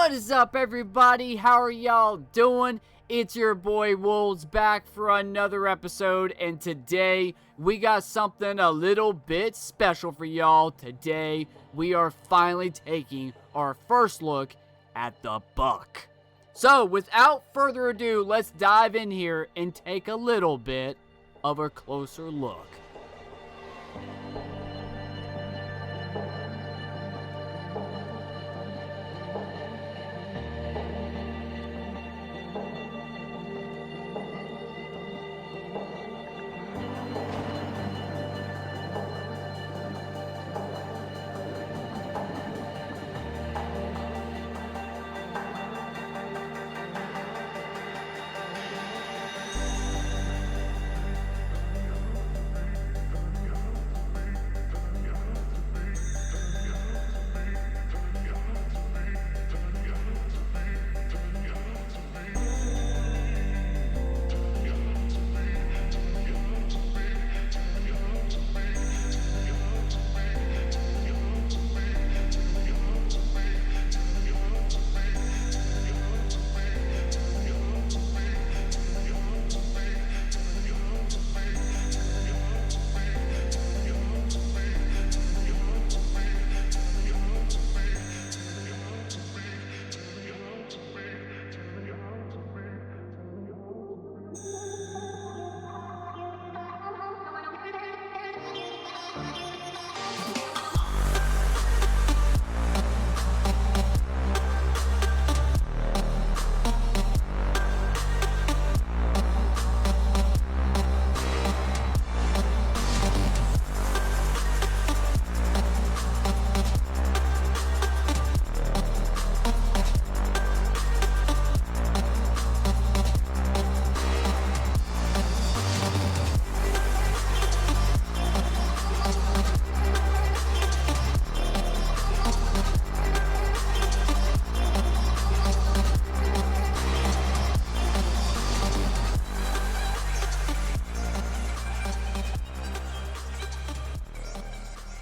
What is up, everybody? How are y'all doing? It's your boy WOLFZ back for another episode, and today we got something a little bit special for y'all. Today we are finally taking our first look at the buck. So without further ado, let's dive in here and take a little bit of a closer look.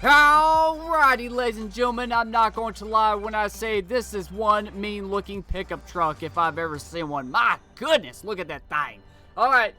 Alrighty, ladies and gentlemen, I'm not going to lie when I say this is one mean-looking pickup truck if I've ever seen one. My goodness, look at that thing. Alright,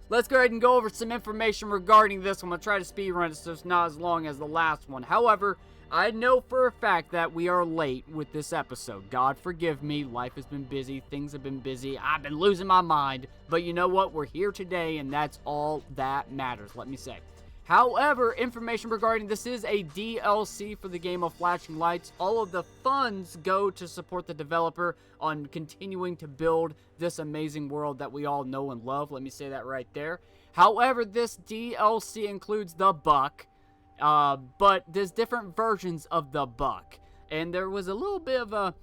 let's go ahead and go over some information regarding this. I'm going to try to speed run it so it's not as long as the last one. However, I know for a fact that we are late with this episode. God forgive me, life has been busy, things have been busy, I've been losing my mind. But you know what, we're here today and that's all that matters, let me say. However, information regarding this is a DLC for the game of Flashing Lights. All of the funds go to support the developer on continuing to build this amazing world that we all know and love. Let me say that right there. However, this DLC includes the buck, but there's different versions of the buck. And there was a little bit of a,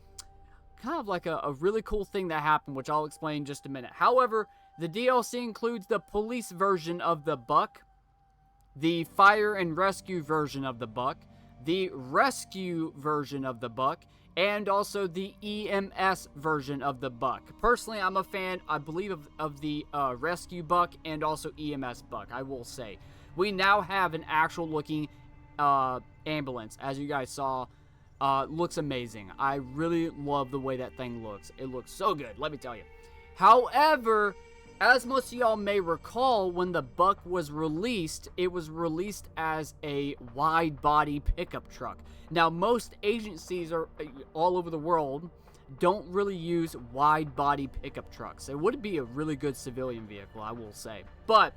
kind of like a really cool thing that happened, which I'll explain in just a minute. However, the DLC includes the police version of the buck, the fire and rescue version of the buck, the rescue version of the buck, and also the EMS version of the buck. Personally, I'm a fan, I believe, of the rescue buck and also EMS buck, I will say. We now have an actual looking ambulance, as you guys saw. Looks amazing. I really love the way that thing looks. It looks so good, let me tell you. However, as most of y'all may recall, when the buck was released, it was released as a wide-body pickup truck. Now, most agencies are all over the world don't really use wide-body pickup trucks. It would be a really good civilian vehicle, I will say. But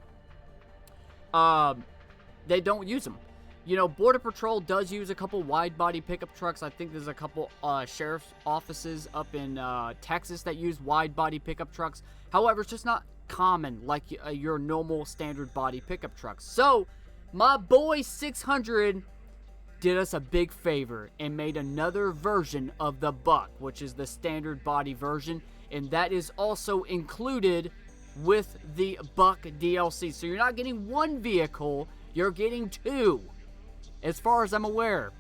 they don't use them. You know, Border Patrol does use a couple wide-body pickup trucks. I think there's a couple sheriff's offices up in Texas that use wide-body pickup trucks. However, it's just not common like your normal standard body pickup trucks. So, my boy 600 did us a big favor and made another version of the buck, which is the standard body version, and that is also included with the buck DLC. So you're not getting one vehicle, you're getting two, as far as I'm aware.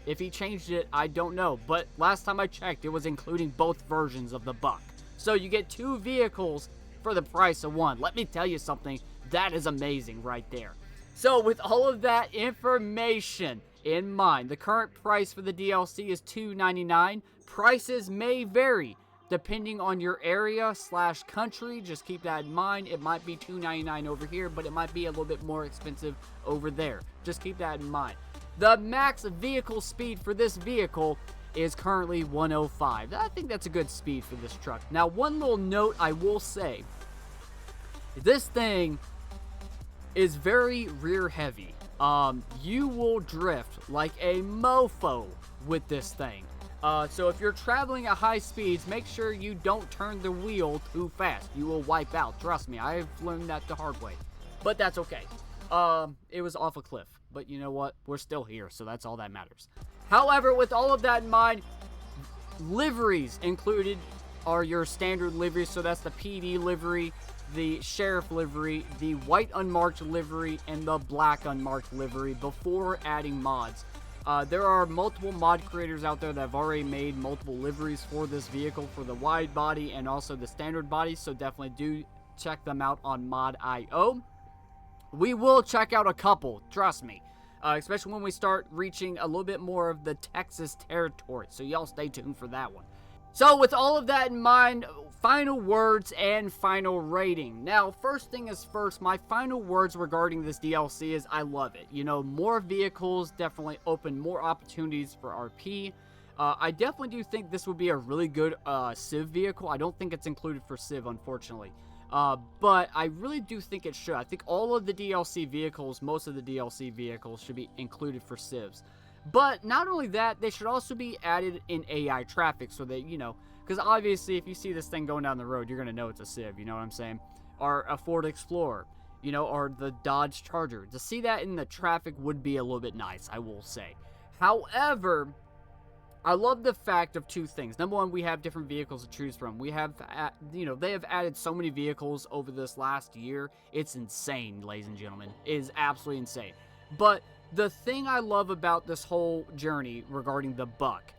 If he changed it, I don't know, but last time I checked, it was including both versions of the buck. So you get two vehicles for the price of one. Let me tell you something, that is amazing right there. So with all of that information in mind, the current price for the DLC is $2.99, Prices may vary depending on your area / country. Just keep that in mind. It might be $2.99 over here, but it might be a little bit more expensive over there. Just keep that in mind. The max vehicle speed for this vehicle is currently 105. I think that's a good speed for this truck. Now, one little note I will say, this thing is very rear heavy. You will drift like a mofo with this thing. So if you're traveling at high speeds, make sure you don't turn the wheel too fast. You will wipe out. Trust me, I've learned that the hard way. But that's okay. It was off a cliff. But you know what? We're still here, so that's all that matters. However, with all of that in mind, liveries included are your standard liveries. So that's the PD livery, the sheriff livery, the white unmarked livery, and the black unmarked livery before adding mods. There are multiple mod creators out there that have already made multiple liveries for this vehicle, for the wide body and also the standard body, so definitely do check them out on mod.io. We will check out a couple, trust me, especially when we start reaching a little bit more of the Texas territory, so y'all stay tuned for that one. So with all of that in mind, final words and final rating. Now, first thing is first, my final words regarding this DLC is I love it. You know, more vehicles definitely open more opportunities for RP. I definitely do think this would be a really good Civ vehicle. I don't think it's included for Civ, unfortunately. But I really do think it should. I think all of the DLC vehicles, most of the DLC vehicles should be included for Civs. But not only that, they should also be added in AI traffic so that, you know, because obviously if you see this thing going down the road, you're going to know it's a Civ, you know what I'm saying? Or a Ford Explorer, you know, or the Dodge Charger. To see that in the traffic would be a little bit nice, I will say. However, I love the fact of two things. Number one, we have different vehicles to choose from. We have, you know, they have added so many vehicles over this last year. It's insane, ladies and gentlemen. It is absolutely insane. But the thing I love about this whole journey regarding the Buck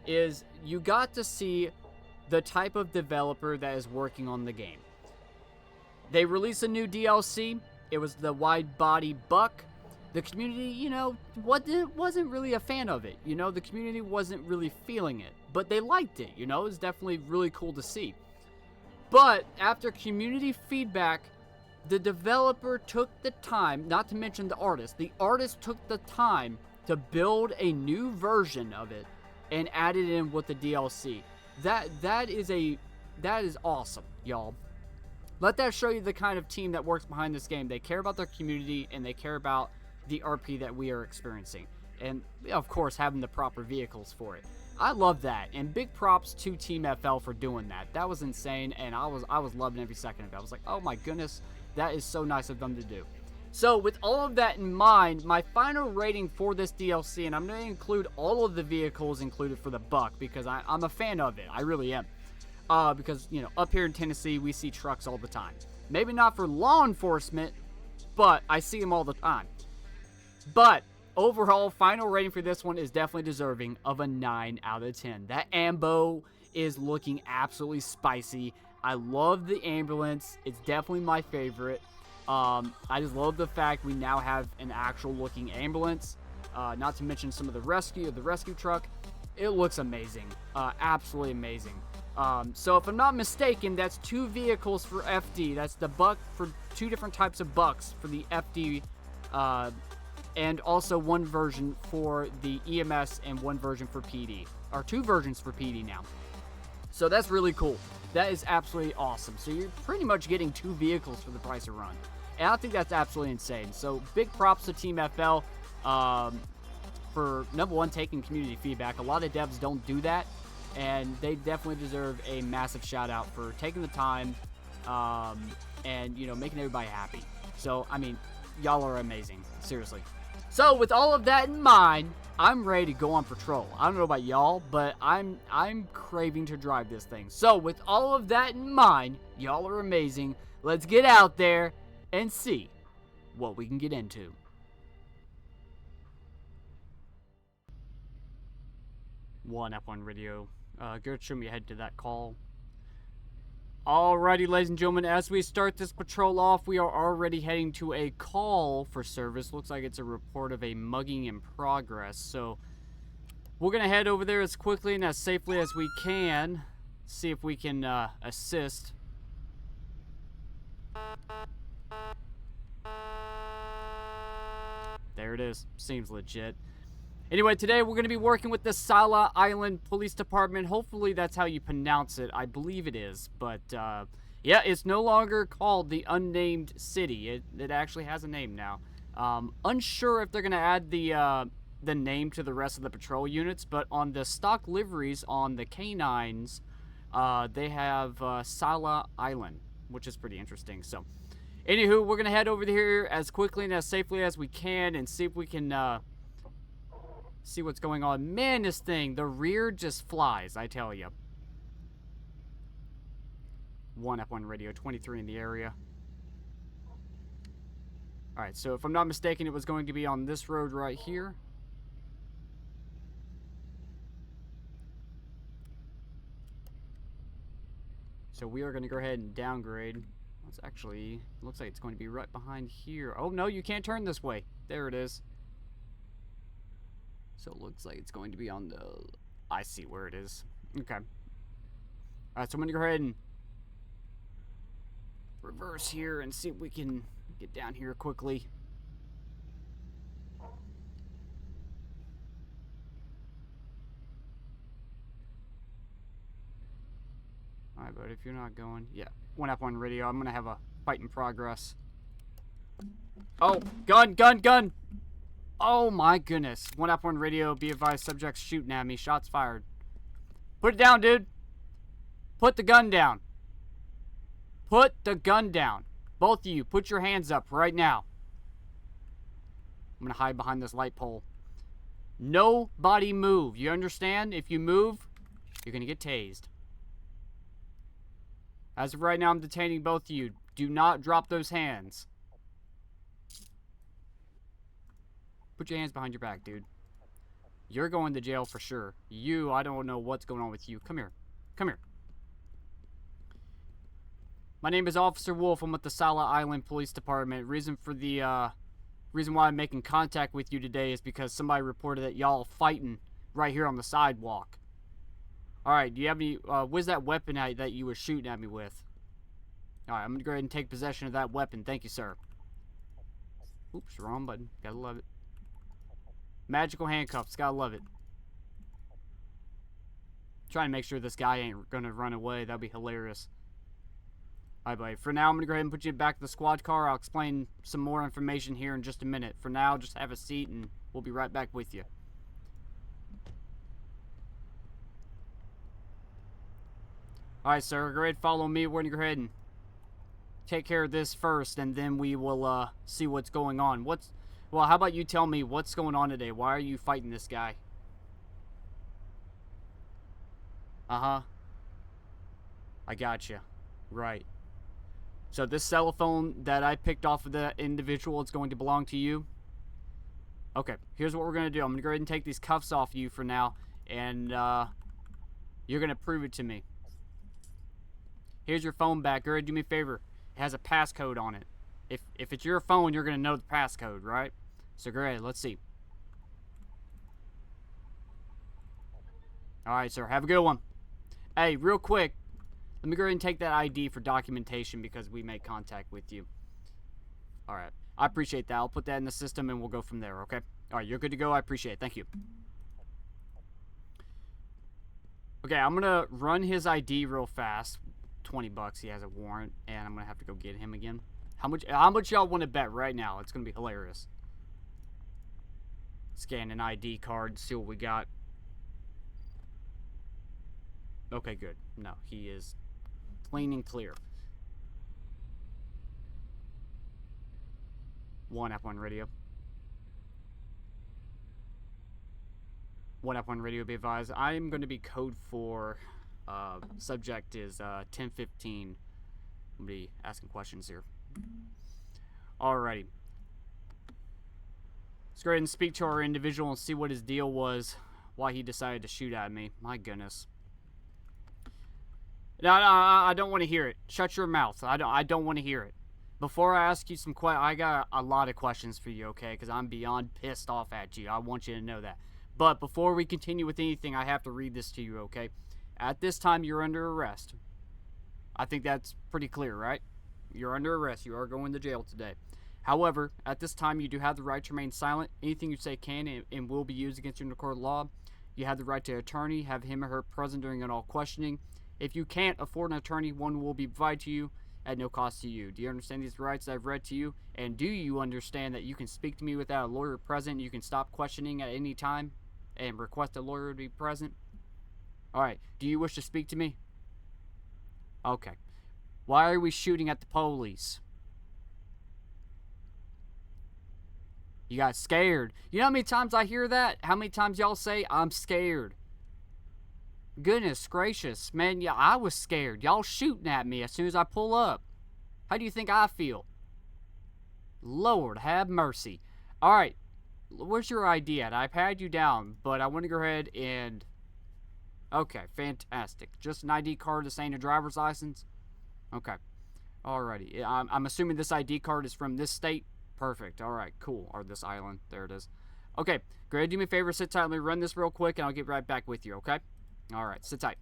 is you got to see the type of developer that is working on the game. They released a new DLC. It was the wide body Buck. The community, you know, wasn't really a fan of it. You know, the community wasn't really feeling it. But they liked it, you know. It was definitely really cool to see. But after community feedback, the developer took the time, not to mention the artist took the time to build a new version of it and add it in with the DLC. That is awesome, y'all. Let that show you the kind of team that works behind this game. They care about their community and they care about the RP that we are experiencing. And of course, having the proper vehicles for it. I love that, and big props to Team FL for doing that. That was insane, and I was loving every second of it. I was like, oh my goodness, that is so nice of them to do. So with all of that in mind, my final rating for this DLC, and I'm going to include all of the vehicles included for the Buck, because I'm a fan of it. I really am. Because, you know, up here in Tennessee, we see trucks all the time. Maybe not for law enforcement, but I see them all the time. But overall, final rating for this one is definitely deserving of a 9 out of 10. That ambo is looking absolutely spicy. I love the ambulance. It's definitely my favorite. I just love the fact we now have an actual looking ambulance. Not to mention some of the rescue truck. It looks amazing. Absolutely amazing. So if I'm not mistaken, that's 2 vehicles for FD. That's the Buck for 2 different types of Bucks for the FD, and also 1 version for the EMS and 1 version for PD. Or 2 versions for PD now. So that's really cool. That is absolutely awesome. So you're pretty much getting 2 vehicles for the price of run. And I think that's absolutely insane. So big props to Team FL for, number one, taking community feedback. A lot of devs don't do that. And they definitely deserve a massive shout out for taking the time and, you know, making everybody happy. So, I mean, y'all are amazing. Seriously. So, with all of that in mind, I'm ready to go on patrol. I don't know about y'all, but I'm craving to drive this thing. So, with all of that in mind, y'all are amazing. Let's get out there and see what we can get into. One F1 radio. Go show me ahead to that call. Alrighty, ladies and gentlemen, as we start this patrol off, we are already heading to a call for service. Looks like it's a report of a mugging in progress. So, We're going to head over there as quickly and as safely as we can. See if we can assist. There it is. Seems legit. Anyway, today we're going to be working with the Sala Island Police Department. Hopefully that's how you pronounce it. I believe it is. But, yeah, it's no longer called the Unnamed City. It actually has a name now. Unsure if they're going to add the name to the rest of the patrol units, but on the stock liveries on the canines, they have Sala Island, which is pretty interesting. So, anywho, we're going to head over here as quickly and as safely as we can and see if we can see what's going on. Man, this thing, the rear just flies, I tell you. 1F1 radio, 23 in the area. Alright, so if I'm not mistaken, it was going to be on this road right here. So we are going to go ahead and downgrade. It's actually, looks like it's going to be right behind here. Oh, no, you can't turn this way. There it is. So it looks like it's going to be on the... I see where it is. Okay. Alright, so I'm going to go ahead and reverse here and see if we can get down here quickly. Alright, but if you're not going... Yeah, 1F1 radio. I'm going to have a fight in progress. Oh, gun, gun, gun! Oh my goodness. 1F1 radio, be advised, subjects shooting at me. Shots fired. Put it down, dude. Put the gun down. Put the gun down. Both of you, put your hands up right now. I'm going to hide behind this light pole. Nobody move. You understand? If you move, you're going to get tased. As of right now, I'm detaining both of you. Do not drop those hands. Put your hands behind your back, dude. You're going to jail for sure. You, I don't know what's going on with you. Come here. Come here. My name is Officer Wolf. I'm with the Sala Island Police Department. Reason why I'm making contact with you today is because somebody reported that y'all fighting right here on the sidewalk. Alright, do you have any, where's that weapon that you were shooting at me with? Alright, I'm gonna go ahead and take possession of that weapon. Thank you, sir. Oops, wrong button. Gotta love it. Magical handcuffs. Gotta love it. Trying to make sure this guy ain't gonna run away. That'd be hilarious. Alright, buddy. For now, I'm gonna go ahead and put you back to the squad car. I'll explain some more information here in just a minute. For now, just have a seat and we'll be right back with you. Alright, sir. Go ahead and follow me. We're gonna go ahead and take care of this first, and then we will see what's going on. Well, how about you tell me what's going on today? Why are you fighting this guy? Uh-huh. I gotcha. Right. So this cell phone that I picked off of the individual, it's going to belong to you? Okay, here's what we're going to do. I'm going to go ahead and take these cuffs off you for now, and you're going to prove it to me. Here's your phone back. Go ahead, do me a favor. It has a passcode on it. If it's your phone, you're going to know the passcode, right? So go ahead, let's see. Alright, sir, have a good one. Hey, real quick, let me go ahead and take that ID for documentation because we made contact with you. Alright, I appreciate that. I'll put that in the system and we'll go from there, okay? Alright, you're good to go. I appreciate it. Thank you. Okay, I'm going to run his ID real fast. $20, he has a warrant, and I'm going to have to go get him again. How much y'all want to bet right now? It's going to be hilarious. Scan an ID card, see what we got. Okay, good. No, he is clean and clear. 1F1 radio. 1F1 radio, be advised. I am going to be code 4. Subject is 1015. I'm going to be asking questions here. Alrighty. Let's go ahead and speak to our individual and see what his deal was, why he decided to shoot at me. My goodness. No, I don't want to hear it. Shut your mouth. I don't want to hear it. Before I ask you some questions, I got a lot of questions for you, okay? Because I'm beyond pissed off at you. I want you to know that. But before we continue with anything, I have to read this to you, okay? At this time, you're under arrest. I think that's pretty clear, right? You're under arrest. You are going to jail today. However, at this time, you do have the right to remain silent. Anything you say can and will be used against you in the court of law. You have the right to an attorney. Have him or her present during all questioning. If you can't afford an attorney, one will be provided to you at no cost to you. Do you understand these rights I've read to you? And do you understand that you can speak to me without a lawyer present? You can stop questioning at any time and request a lawyer to be present? Alright, do you wish to speak to me? Okay. Why are we shooting at the police? You got scared. You know how many times I hear that? How many times y'all say, I'm scared? Goodness gracious, man, yeah, I was scared. Y'all shooting at me as soon as I pull up. How do you think I feel? Lord, have mercy. Alright, where's your ID at? I've had you down, but I want to go ahead and... Okay, fantastic. Just an ID card, this ain't a driver's license? Okay. Alrighty. I'm assuming this ID card is from this state? Perfect. Alright, cool. Or this island. There it is. Okay, go ahead, do me a favor, sit tight. Let me run this real quick, and I'll get right back with you, okay? Alright, sit tight.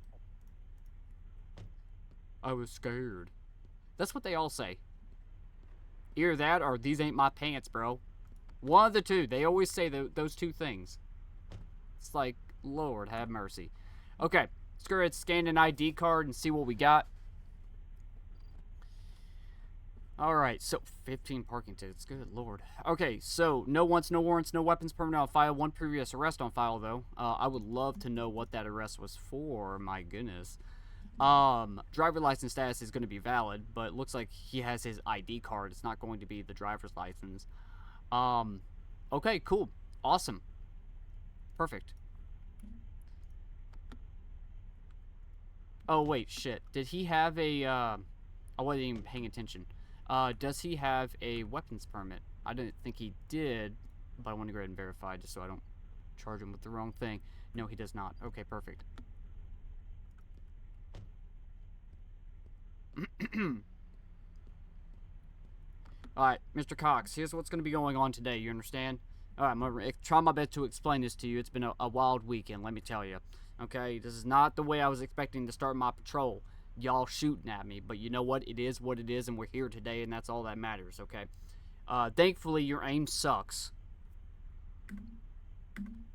I was scared. That's what they all say. Either that, or these ain't my pants, bro. One of the two. They always say those two things. It's like, Lord, have mercy. Okay, let's go ahead and scan an ID card and see what we got. Alright, so 15 parking tickets. Good lord. Okay, so no wants, no warrants, no weapons permit on file. One previous arrest on file, though. I would love to know what that arrest was for. My goodness. Driver license status is going to be valid, but it looks like he has his ID card. It's not going to be the driver's license. Okay, cool. Awesome. Perfect. Oh, wait, shit. Did he have a, I wasn't even paying attention. Does he have a weapons permit? I didn't think he did, but I want to go ahead and verify just so I don't charge him with the wrong thing. No, he does not. Okay, perfect. Alright, Mr. Cox, here's what's going to be going on today, you understand? Alright, I'm going to try my best to explain this to you. It's been a wild weekend, let me tell you. Okay, this is not the way I was expecting to start my patrol. Y'all shooting at me, but you know what? It is what it is, and we're here today, and that's all that matters, okay? Thankfully, your aim sucks.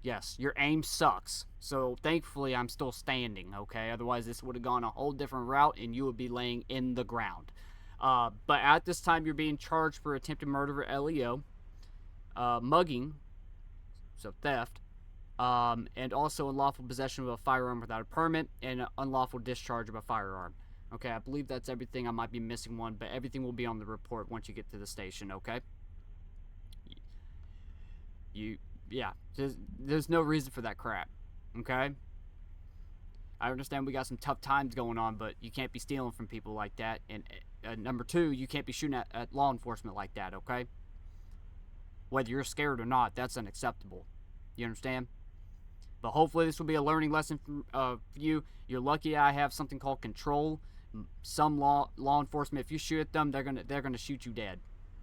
Yes, your aim sucks. So, thankfully, I'm still standing, okay? Otherwise, this would have gone a whole different route, and you would be laying in the ground. But at this time, you're being charged for attempted murder or LEO, mugging, so theft, and also unlawful possession of a firearm without a permit, and unlawful discharge of a firearm. Okay, I believe that's everything. I might be missing one, but everything will be on the report once you get to the station, okay? Yeah, there's no reason for that crap, okay? I understand we got some tough times going on, but you can't be stealing from people like that, and number two, you can't be shooting at law enforcement like that, okay? Whether you're scared or not, that's unacceptable. You understand? But hopefully this will be a learning lesson for you. You're lucky I have something called control. Some law enforcement, if you shoot at them, they're gonna shoot you dead.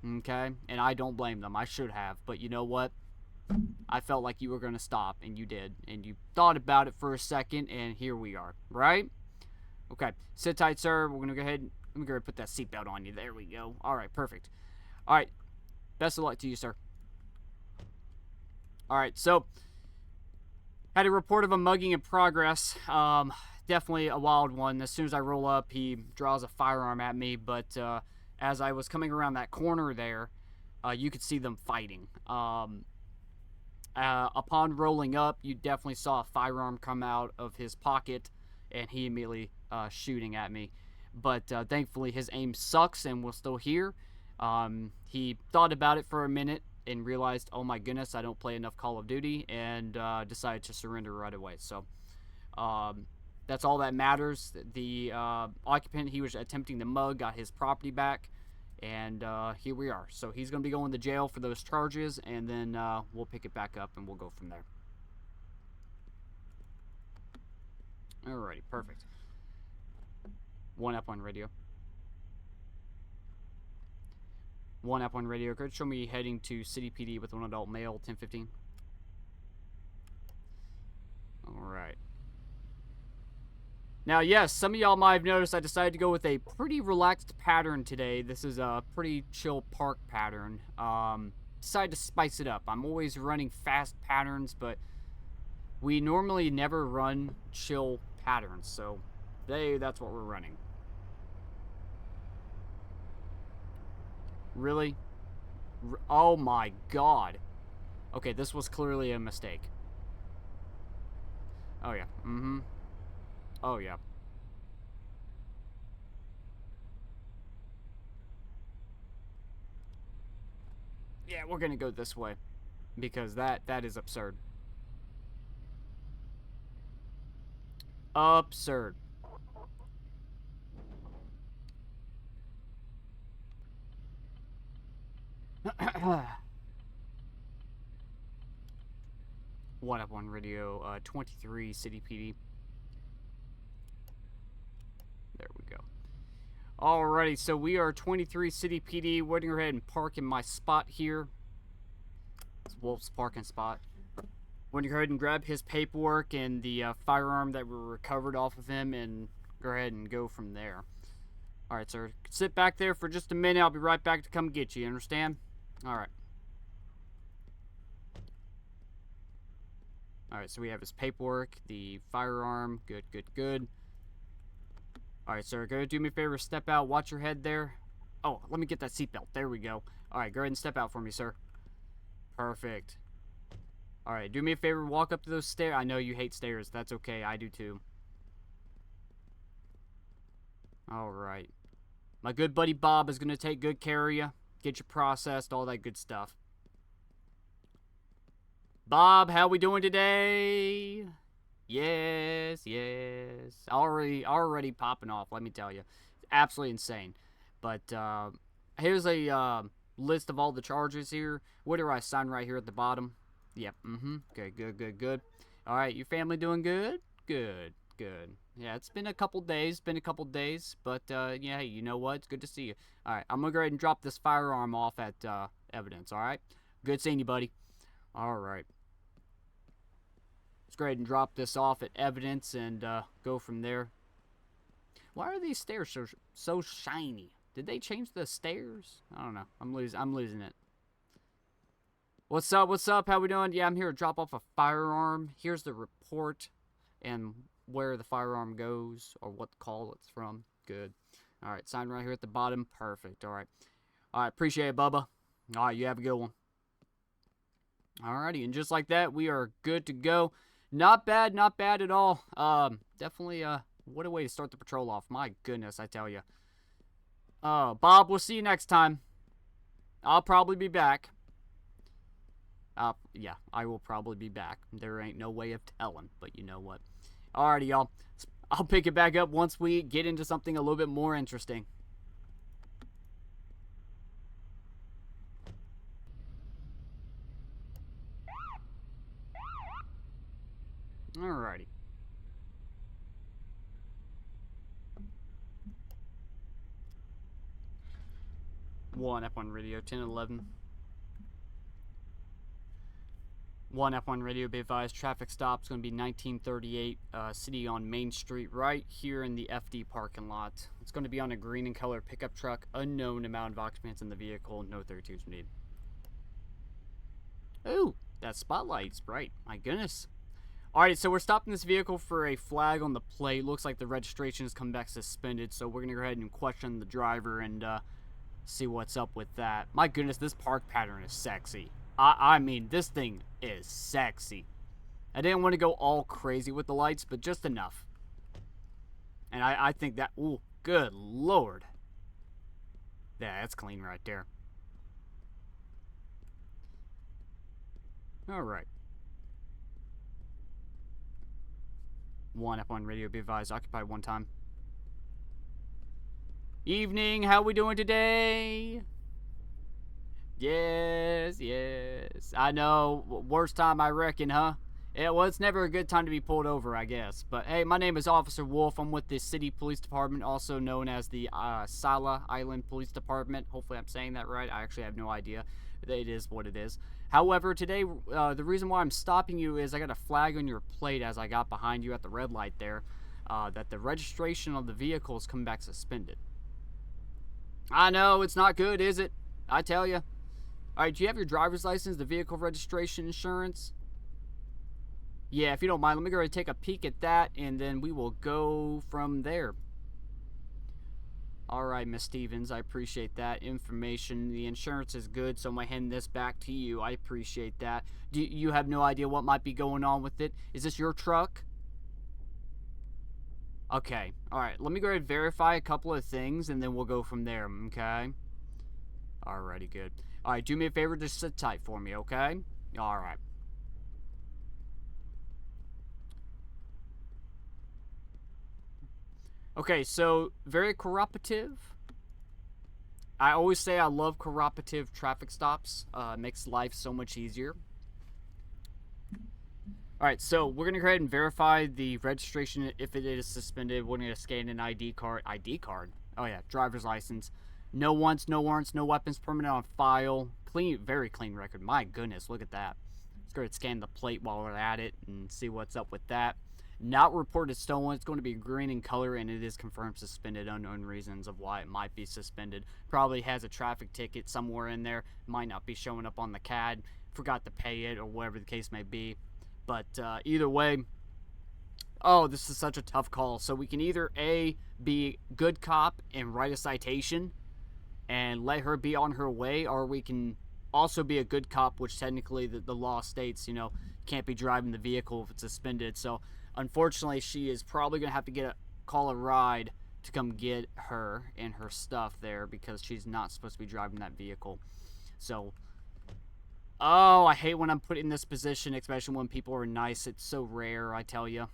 Okay? And I don't blame them. I should have. But you know what? I felt like you were gonna stop, and you did. And you thought about it for a second, and here we are. Right? Okay. Sit tight, sir. We're gonna go ahead. Let me go ahead and put that seatbelt on you. There we go. Alright, perfect. Alright. Best of luck to you, sir. Alright, so had a report of a mugging in progress. Definitely a wild one. As soon as I roll up, he draws a firearm at me, but as I was coming around that corner there, you could see them fighting. Upon rolling up, you definitely saw a firearm come out of his pocket, and he immediately shooting at me. But thankfully, his aim sucks, and we're still here. He thought about it for a minute and realized, oh my goodness, I don't play enough Call of Duty, and decided to surrender right away. So that's all that matters. The occupant he was attempting to mug got his property back, and here we are. So he's going to be going to jail for those charges, and then we'll pick it back up and we'll go from there. Alrighty, perfect. One up on radio. One up on radio. Could show me heading to City PD with one adult male, 1015. Now, yes, some of y'all might have noticed I decided to go with a pretty relaxed pattern today. This is a pretty chill park pattern. Decided to spice it up. I'm always running fast patterns, but we normally never run chill patterns, so today that's what we're running. Really? Oh my god. Okay, this was clearly a mistake. Oh yeah, oh yeah. Yeah, we're gonna go this way, because that is absurd. Absurd. One up on radio, 23 City PD. There we go. Alrighty, so we are 23 City PD. We're gonna go ahead and park in my spot here. It's Wolf's parking spot. We're gonna go ahead and grab his paperwork and the firearm that we recovered off of him and go ahead and go from there. Alright, sir. Sit back there for just a minute. I'll be right back to come get you. Understand? Alright. Alright, so we have his paperwork, the firearm. Good, good, good. Alright, sir. Go ahead, do me a favor. Step out. Watch your head there. Oh, let me get that seatbelt. There we go. Alright, go ahead and step out for me, sir. Perfect. Alright, do me a favor. Walk up to those stairs. I know you hate stairs. That's okay. I do too. Alright. My good buddy Bob is going to take good care of you. Get you processed. All that good stuff. Bob, how we doing today? Yes, yes. Already popping off, let me tell you. Absolutely insane. But here's a list of all the charges here. What do I sign right here at the bottom? Yep, Okay, good, good, good. Alright, your family doing good? Good, good. Yeah, it's been a couple days, but yeah, hey, you know what? It's good to see you. Alright, I'm gonna go ahead and drop this firearm off at evidence, alright? Good seeing you, buddy. Alright. Let's go ahead and drop this off at evidence and go from there. Why are these stairs so shiny? Did they change the stairs? I don't know. I'm losing it. What's up? What's up? How we doing? Yeah, I'm here to drop off a firearm. Here's the report and where the firearm goes or what call it's from. Good. All right, sign right here at the bottom. Perfect. All right. All right, appreciate it, Bubba. All right, you have a good one. Alrighty, and just like that, we are good to go. Not bad at all. Definitely, what a way to start the patrol off. My goodness, I tell you. Bob, we'll see you next time. I'll probably be back. Yeah, I will probably be back. There ain't no way of telling, but you know what. Alrighty, y'all. I'll pick it back up once we get into something a little bit more interesting. Alrighty. One F1 radio, 1011. One F1 radio, be advised, traffic stop's going to be 1938 City on Main Street, right here in the FD parking lot. It's going to be on a green and color pickup truck, unknown amount of occupants in the vehicle, no 32s needed. Ooh, that spotlight's bright, my goodness. Alright, so we're stopping this vehicle for a flag on the plate. Looks like the registration has come back suspended, so we're going to go ahead and question the driver and see what's up with that. My goodness, this park pattern is sexy. I mean, this thing is sexy. I didn't want to go all crazy with the lights, but just enough. And I think that, ooh, good lord. Yeah, that's clean right there. Alright. One F1 radio, be advised, occupied one time. Evening, how we doing today? Yes, yes. I know, worst time I reckon, huh? Yeah, well, it's never a good time to be pulled over, I guess. But hey, my name is Officer Wolf. I'm with the City Police Department, also known as the Sala Island Police Department. Hopefully I'm saying that right. I actually have no idea. It is what it is. However, today, the reason why I'm stopping you is I got a flag on your plate as I got behind you at the red light there. that the registration of the vehicle has come back suspended. I know, it's not good, is it? I tell you. Alright, do you have your driver's license, the vehicle registration, insurance? Yeah, if you don't mind, let me go ahead and take a peek at that, and then we will go from there. Alright, Miss Stevens, I appreciate that information. The insurance is good, so I'm going to hand this back to you. I appreciate that. Do you have no idea what might be going on with it? Is this your truck? Okay, alright, let me go ahead and verify a couple of things, and then we'll go from there, okay? Alrighty, good. Alright, do me a favor, just sit tight for me, okay? Alright. Okay, so, very cooperative. I always say I love cooperative traffic stops. Makes life so much easier. Alright, so we're going to go ahead and verify the registration. If it is suspended, we're going to scan an ID card. ID card? Oh yeah, driver's license. No wants, no warrants, no weapons permanent on file. Clean, very clean record. My goodness, look at that. Let's go ahead and scan the plate while we're at it and see what's up with that. Not reported stolen. It's going to be green in color, and it is confirmed suspended. Unknown reasons of why it might be suspended. Probably has a traffic ticket somewhere in there. Might not be showing up on the CAD. Forgot to pay it, or whatever the case may be. But either way, oh, this is such a tough call. So we can either A, be good cop and write a citation and let her be on her way, or we can also be a good cop, which technically the law states, you know, can't be driving the vehicle if it's suspended. So unfortunately, she is probably going to have to call a ride to come get her and her stuff there, because she's not supposed to be driving that vehicle. So, oh, I hate when I'm put in this position, especially when people are nice. It's so rare, I tell you.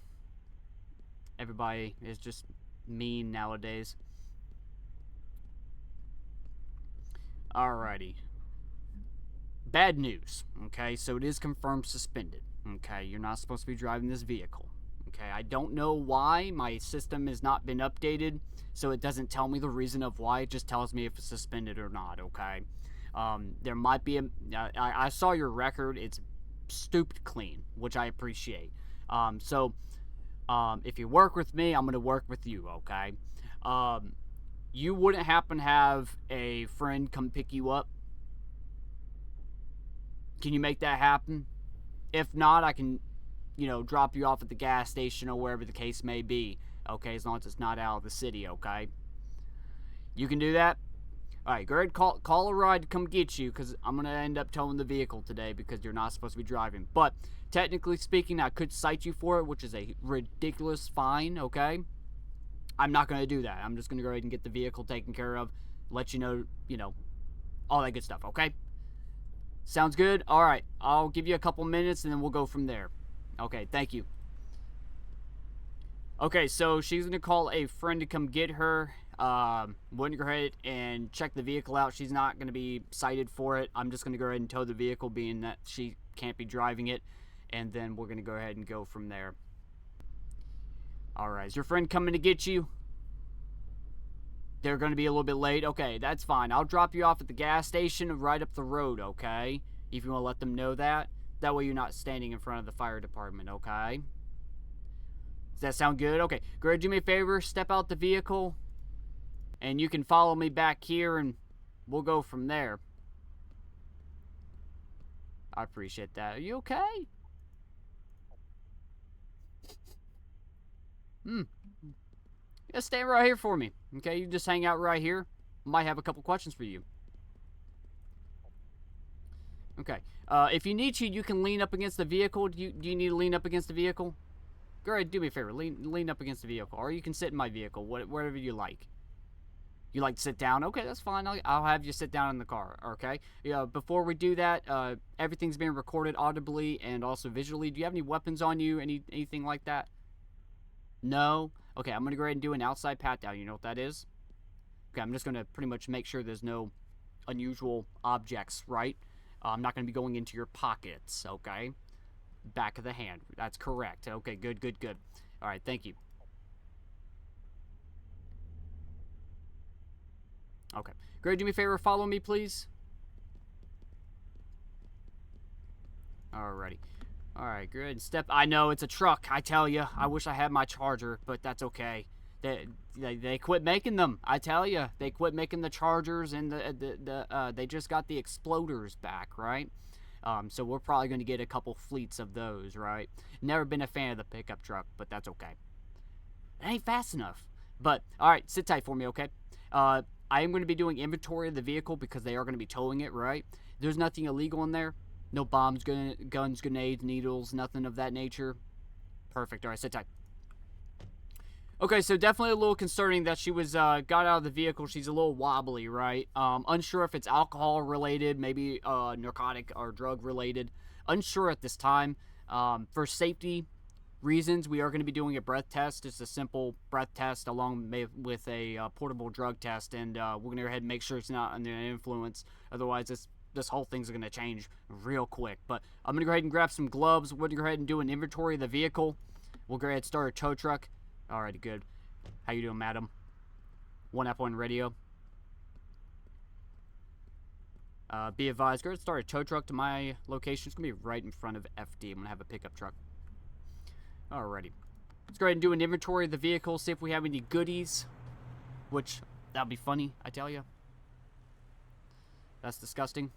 Everybody is just mean nowadays. Alrighty. Bad news, okay? So it is confirmed suspended, okay? You're not supposed to be driving this vehicle, okay? I don't know why. My system has not been updated, so it doesn't tell me the reason of why. It just tells me if it's suspended or not, okay? There might be I saw your record. It's stupid clean, which I appreciate. If you work with me, I'm going to work with you, okay? You wouldn't happen to have a friend come pick you up? Can you make that happen? If not, I can, you know, drop you off at the gas station or wherever the case may be, okay? As long as it's not out of the city, okay? You can do that? Alright, go ahead, call a ride to come get you, because I'm going to end up towing the vehicle today because you're not supposed to be driving. But, technically speaking, I could cite you for it, which is a ridiculous fine, okay? I'm not going to do that. I'm just going to go ahead and get the vehicle taken care of, let you know, all that good stuff, okay? Sounds good? Alright, I'll give you a couple minutes and then we'll go from there. Okay, thank you. Okay, so she's going to call a friend to come get her. We're going to go ahead and check the vehicle out. She's not going to be cited for it. I'm just going to go ahead and tow the vehicle, being that she can't be driving it. And then we're going to go ahead and go from there. Alright, is your friend coming to get you? They're going to be a little bit late? Okay, that's fine. I'll drop you off at the gas station right up the road, okay? If you want to let them know that. That way you're not standing in front of the fire department, okay? Does that sound good? Okay, go ahead, do me a favor. Step out the vehicle. And you can follow me back here and we'll go from there. I appreciate that. Are you okay? Yeah, stay right here for me. Okay, you just hang out right here. Might have a couple questions for you. Okay. If you need to, you can lean up against the vehicle. Do you need to lean up against the vehicle? Go ahead, do me a favor. Lean up against the vehicle. Or you can sit in my vehicle. Whatever you like. You like to sit down? Okay, that's fine. I'll have you sit down in the car, okay? Yeah, before we do that, everything's being recorded audibly and also visually. Do you have any weapons on you? Anything like that? No? Okay, I'm going to go ahead and do an outside pat-down. You know what that is? Okay, I'm just going to pretty much make sure there's no unusual objects, right? I'm not going to be going into your pockets, okay? Back of the hand. That's correct. Okay, good. All right, thank you. Okay. Go ahead, do me a favor. Follow me, please. Alrighty. Alright, good. Step. I know, it's a truck. I tell you. I wish I had my charger, but that's okay. They quit making them. I tell you. They quit making the chargers, and they just got the exploders back, right? So we're probably going to get a couple fleets of those, right? Never been a fan of the pickup truck, but that's okay. It ain't fast enough. But, alright, sit tight for me, okay? I am going to be doing inventory of the vehicle because they are going to be towing it, right? There's nothing illegal in there. No bombs, guns, grenades, needles, nothing of that nature. Perfect. Alright, sit tight. Okay, so definitely a little concerning that she was got out of the vehicle. She's a little wobbly, right? Unsure if it's alcohol related, maybe narcotic or drug related. Unsure at this time. For safety reasons, we are going to be doing a breath test. It's a simple breath test along with a portable drug test, and we're going to go ahead and make sure it's not under influence. Otherwise, this whole thing's going to change real quick. But I'm going to go ahead and grab some gloves. We're going to go ahead and do an inventory of the vehicle. We'll go ahead and start a tow truck. Alrighty, good. How you doing, madam? 1F1 radio. Be advised, go ahead and start a tow truck to my location. It's going to be right in front of FD. I'm going to have a pickup truck. Alrighty. Let's go ahead and do an inventory of the vehicle, see if we have any goodies. Which, that'll be funny, I tell you. That's disgusting.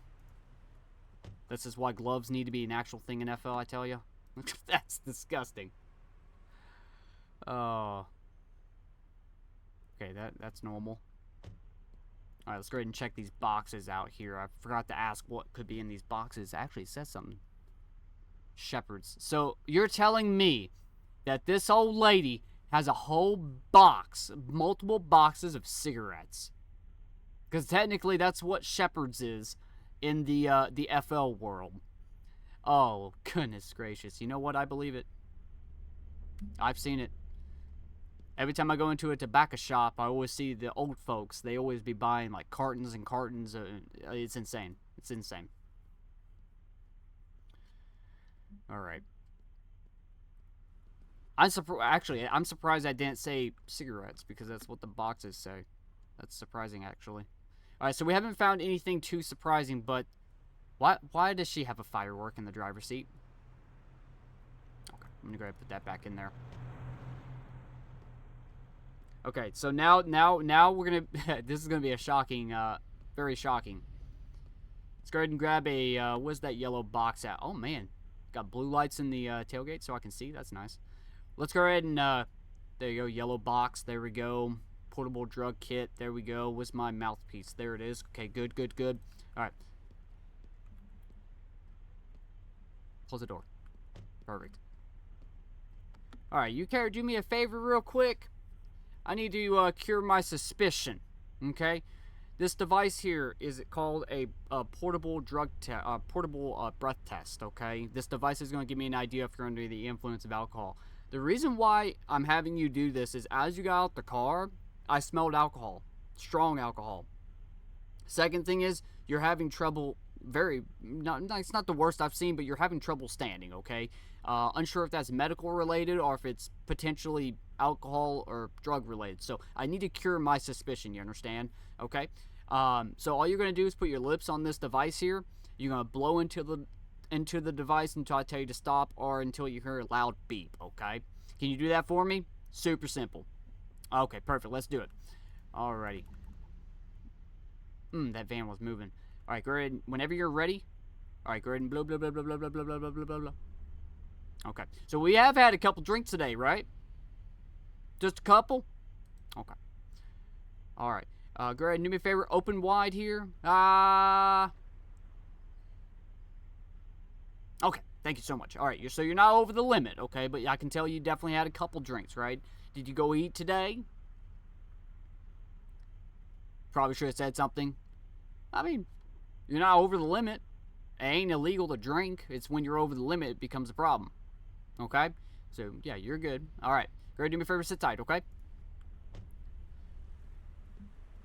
This is why gloves need to be an actual thing in FL, I tell you. That's disgusting. Oh. Okay, that's normal. Alright, let's go ahead and check these boxes out here. I forgot to ask what could be in these boxes. It actually says something. Shepherds. So, you're telling me that this old lady has a whole box, multiple boxes of cigarettes. Because technically that's what Shepherds is in the FL world. Oh, goodness gracious. You know what? I believe it. I've seen it. Every time I go into a tobacco shop, I always see the old folks. They always be buying like cartons and cartons. It's insane. It's insane. Alright. I'm surprised I didn't say cigarettes because that's what the boxes say. That's surprising, actually. Alright, so we haven't found anything too surprising, but why does she have a firework in the driver's seat? Okay, I'm gonna go ahead and put that back in there. Okay, so now we're gonna this is gonna be a shocking, very shocking. Let's go ahead and grab a what's that yellow box at? Oh man, got blue lights in the tailgate so I can see. That's nice. Let's go ahead and there you go, yellow box. There we go. Portable drug kit. There we go. What's my mouthpiece? There it is. Okay, good. All right. Close the door. Perfect. All right, you care to do me a favor real quick? I need to cure my suspicion. Okay, this device here is called a portable breath test. Okay, this device is going to give me an idea if you're under the influence of alcohol. The reason why I'm having you do this is as you got out the car, I smelled alcohol, strong alcohol. Second thing is you're having trouble. It's not the worst I've seen, but you're having trouble standing. Okay, unsure if that's medical related or if it's potentially alcohol or drug related. So I need to cure my suspicion. You understand? Okay. So all you're gonna do is put your lips on this device here. You're gonna blow into the device until I tell you to stop or until you hear a loud beep. Okay. Can you do that for me? Super simple. Okay, perfect. Let's do it. Alrighty. That van was moving. Alright, go ahead. Whenever you're ready. Alright, go ahead and blah, blah, blah, blah, blah, blah, blah, blah, blah, blah, blah. Okay. So we have had a couple drinks today, right? Just a couple? Okay. Alright. Go ahead and do me a favor. Open wide here. Okay. Thank you so much. Alright, so you're not over the limit, okay? But I can tell you definitely had a couple drinks, right? Did you go eat today? Probably should have said something. I mean, you're not over the limit. It ain't illegal to drink. It's when you're over the limit it becomes a problem. Okay? So, yeah, you're good. Alright. Go ahead and do me a favor, sit tight, okay?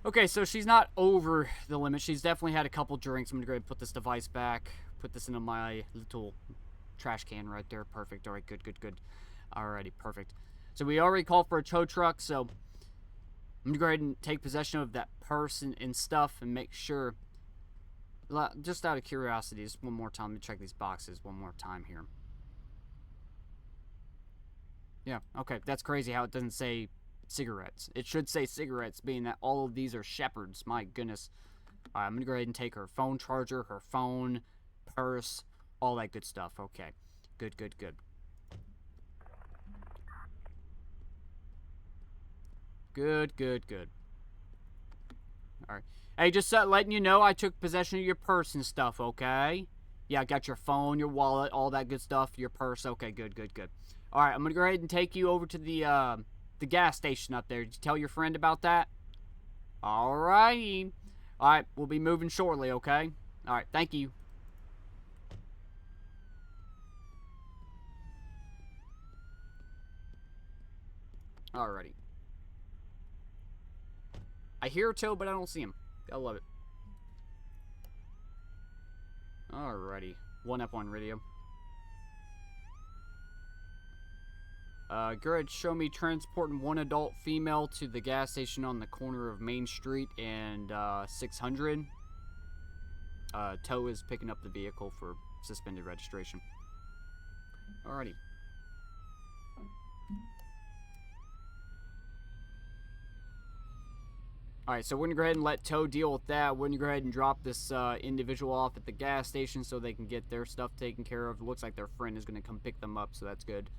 Okay, so she's not over the limit. She's definitely had a couple drinks. I'm going to go ahead and put this device back. Put this into my little trash can right there. Perfect. Alright, good. Alrighty, perfect. So we already called for a tow truck, so I'm going to go ahead and take possession of that purse and stuff and make sure, just out of curiosity, just one more time, let me check these boxes one more time here. Yeah, okay. That's crazy how it doesn't say cigarettes. It should say cigarettes, being that all of these are Shepherds. My goodness. All right, I'm going to go ahead and take her phone charger, her phone, purse, all that good stuff. Okay. Good, good, good. Good, good, good. Alright. Hey, just letting you know I took possession of your purse and stuff, okay? Yeah, I got your phone, your wallet, all that good stuff, your purse. Okay, good, good, good. Alright, I'm gonna go ahead and take you over to the gas station up there. Did you tell your friend about that? Alrighty. Alright, we'll be moving shortly, okay? Alright, thank you. Alrighty. I hear a tow, but I don't see him. I love it. Alrighty. One up on radio. Go ahead, show me transporting one adult female to the gas station on the corner of Main Street and 600. Tow is picking up the vehicle for suspended registration. Alrighty. Alright, so we're going to go ahead and let Tow deal with that. We're going to go ahead and drop this individual off at the gas station so they can get their stuff taken care of. It looks like their friend is going to come pick them up, so that's good.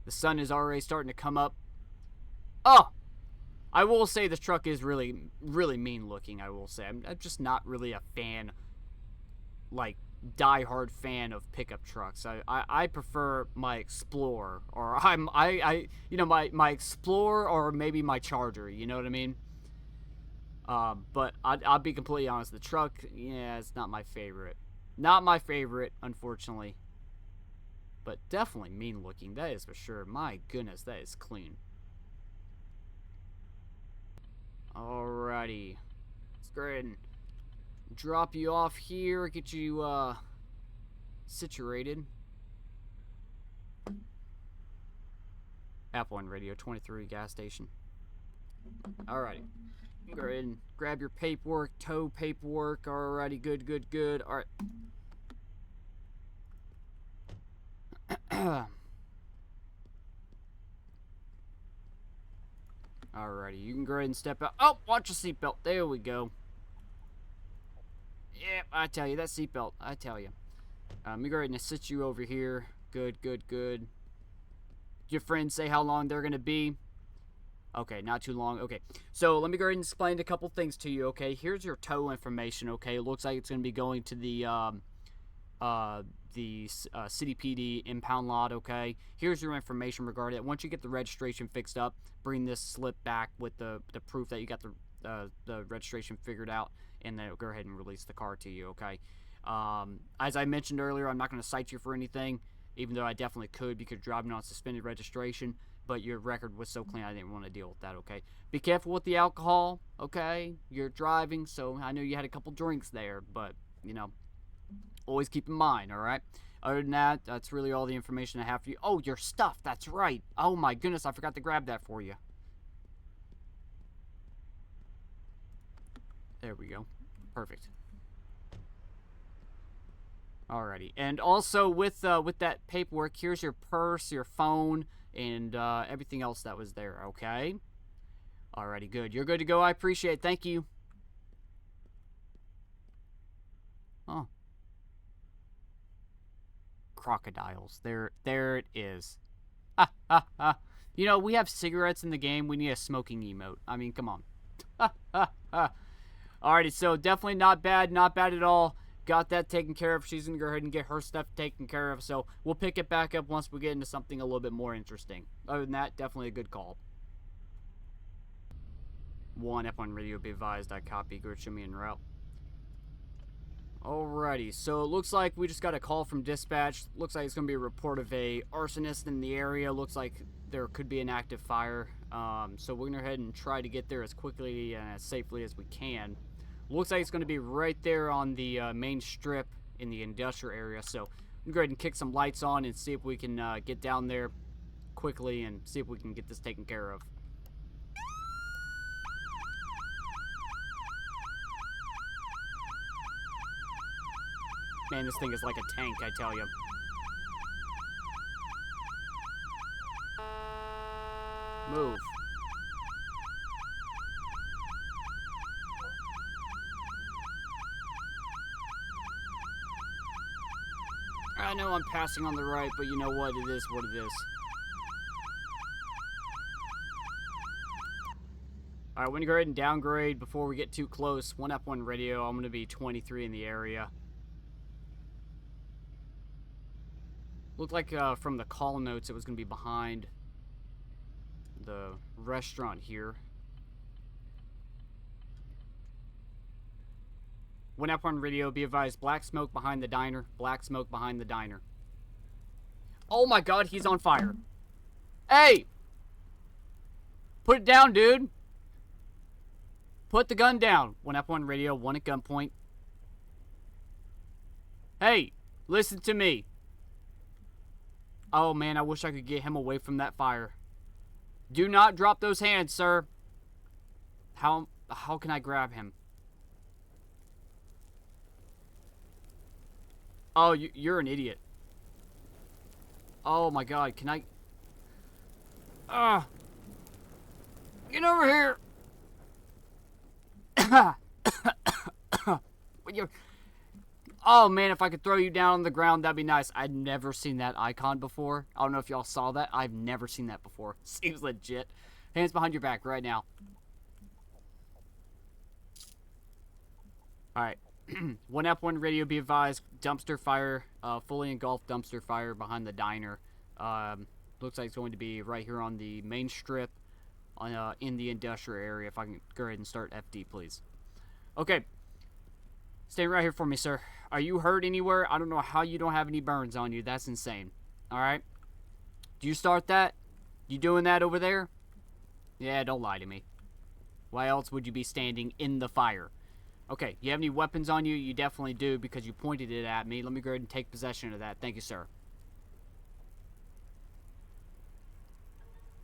The sun is already starting to come up. Oh! I will say this truck is really, really mean looking, I will say. I'm just not really a fan, like, die-hard fan of pickup trucks. I prefer my Explorer, or my Explorer, or maybe my Charger, you know what I mean? But I'll be completely honest, the truck, yeah, it's not my favorite. Not my favorite, unfortunately. But definitely mean looking, that is for sure. My goodness, that is clean. Alrighty. Let's go ahead and drop you off here, get you situated. Apple and Radio 23 gas station. Alrighty. Go ahead and grab your paperwork, tow paperwork. Alrighty, good, good, good. Alright. Alrighty, you can go ahead and step out. Oh, watch your seatbelt. There we go. Yeah, I tell you, that seatbelt, I tell you. Let me go ahead and sit you over here. Good, good, good. Did your friends say how long they're going to be? Okay, not too long. Okay, so let me go ahead and explain a couple things to you, okay? Here's your tow information, okay? It looks like it's going to be going to the City PD impound lot, okay? Here's your information regarding it. Once you get the registration fixed up, bring this slip back with the proof that you got the registration figured out, and then go ahead and release the car to you, okay? As I mentioned earlier, I'm not going to cite you for anything, even though I definitely could because you're driving on suspended registration, but your record was so clean I didn't want to deal with that, okay? Be careful with the alcohol, okay? You're driving, so I know you had a couple drinks there, but, you know, always keep in mind, alright? Other than that, that's really all the information I have for you. Oh, your stuff, that's right. Oh my goodness, I forgot to grab that for you. There we go. Perfect. Alrighty, and also with that paperwork, here's your purse, your phone, and everything else that was there, okay? Alrighty, good. You're good to go. I appreciate it. Thank you. Oh. Crocodiles. There it is. Ha, ha, ha. You know, we have cigarettes in the game. We need a smoking emote. I mean, come on. Ha, ha, ha. Alrighty, so definitely not bad. Not bad at all. Got that taken care of. She's going to go ahead and get her stuff taken care of. So we'll pick it back up once we get into something a little bit more interesting. Other than that, definitely a good call. 1 F1 radio, be advised. I copy. Go show me en route. Alrighty, so it looks like we just got a call from dispatch. Looks like it's going to be a report of a arsonist in the area. Looks like there could be an active fire. So we're going to go ahead and try to get there as quickly and as safely as we can. Looks like it's going to be right there on the main strip in the industrial area. So I'm going to go ahead and kick some lights on and see if we can get down there quickly and see if we can get this taken care of. Man, this thing is like a tank, I tell you. Move. I know I'm passing on the right, but you know what? It is what it is. Alright, we're going to go ahead and downgrade before we get too close. 1F1 radio, I'm going to be 23 in the area. Looked like from the call notes it was going to be behind the restaurant here. 1F1 radio, be advised, black smoke behind the diner. Black smoke behind the diner. Oh my god, he's on fire. Hey! Put it down, dude. Put the gun down. 1F1 radio, 1 at gunpoint. Hey, listen to me. Oh man, I wish I could get him away from that fire. Do not drop those hands, sir. How can I grab him? Oh, you're an idiot. Oh my god, can I... Get over here! Oh man, if I could throw you down on the ground, that'd be nice. I'd never seen that icon before. I don't know if y'all saw that. I've never seen that before. Seems legit. Hands behind your back right now. Alright. 1F1 radio, be advised. Dumpster fire. Fully engulfed dumpster fire behind the diner. Looks like it's going to be right here on the main strip. In the industrial area. If I can go ahead and start FD, please. Okay. Stay right here for me, sir. Are you hurt anywhere? I don't know how you don't have any burns on you. That's insane. Alright? Do you start that? You doing that over there? Yeah, don't lie to me. Why else would you be standing in the fire? Okay, you have any weapons on you? You definitely do because you pointed it at me. Let me go ahead and take possession of that. Thank you, sir.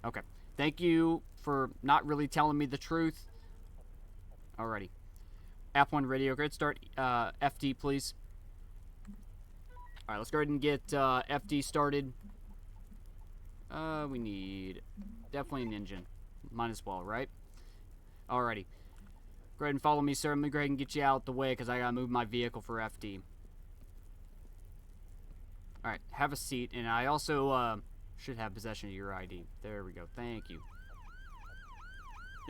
Okay. Thank you for not really telling me the truth. Alrighty. F1 radio, go ahead and start FD, please. Alright, let's go ahead and get FD started. We need definitely an engine. Might as well, right? Alrighty. Go ahead and follow me, sir. Let me go ahead and get you out the way because I gotta move my vehicle for FD. Alright, have a seat. And I also should have possession of your ID. There we go. Thank you.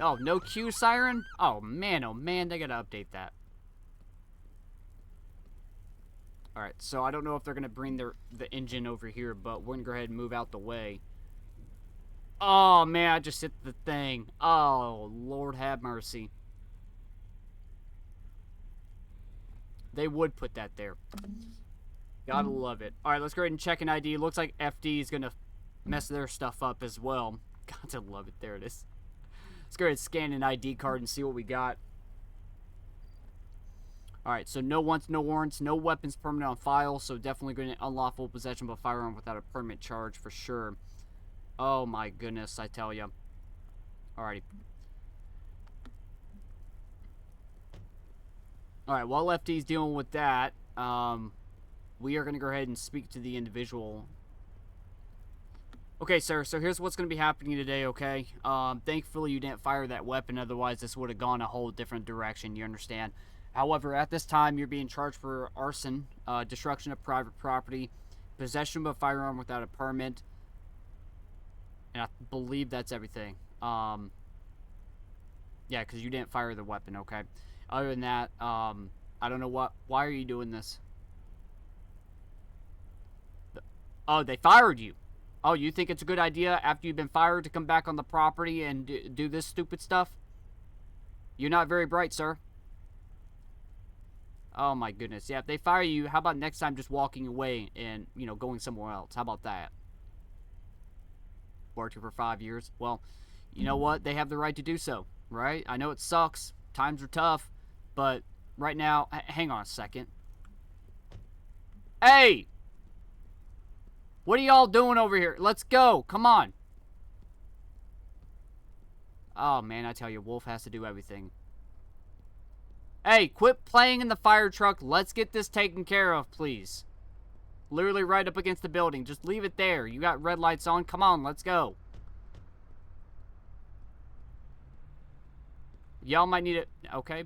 Oh, no Q siren? Oh man, they gotta update that. Alright, so I don't know if they're gonna bring the engine over here, but we're gonna go ahead and move out the way. Oh man, I just hit the thing. Oh, Lord have mercy. They would put that there. Gotta love it. Alright, let's go ahead and check an ID. Looks like FD is gonna mess their stuff up as well. Gotta love it. There it is. Let's go ahead and scan an ID card and see what we got. Alright, so no wants, no warrants, no weapons permanent on file, so definitely going to unlawful possession of a firearm without a permit charge for sure. Oh my goodness, I tell ya. Alrighty. Alright, while FD's dealing with that, we are going to go ahead and speak to the individual. Okay, sir, so here's what's going to be happening today, okay? Thankfully you didn't fire that weapon, otherwise this would have gone a whole different direction, you understand? However, at this time, you're being charged for arson, destruction of private property, possession of a firearm without a permit, and I believe that's everything. Yeah, because you didn't fire the weapon, okay? Other than that, I don't know why are you doing this? Oh, they fired you. Oh, you think it's a good idea after you've been fired to come back on the property and do this stupid stuff? You're not very bright, sir. Oh my goodness. Yeah, if they fire you, how about next time just walking away and, you know, going somewhere else? How about that? Worked here for 5 years. Well, you know what? They have the right to do so, right? I know it sucks. Times are tough. But right now, hang on a second. Hey! What are y'all doing over here? Let's go. Come on. Oh, man, I tell you, Wolf has to do everything. Hey, quit playing in the fire truck. Let's get this taken care of, please. Literally right up against the building. Just leave it there. You got red lights on. Come on, let's go. Y'all might need it. Okay.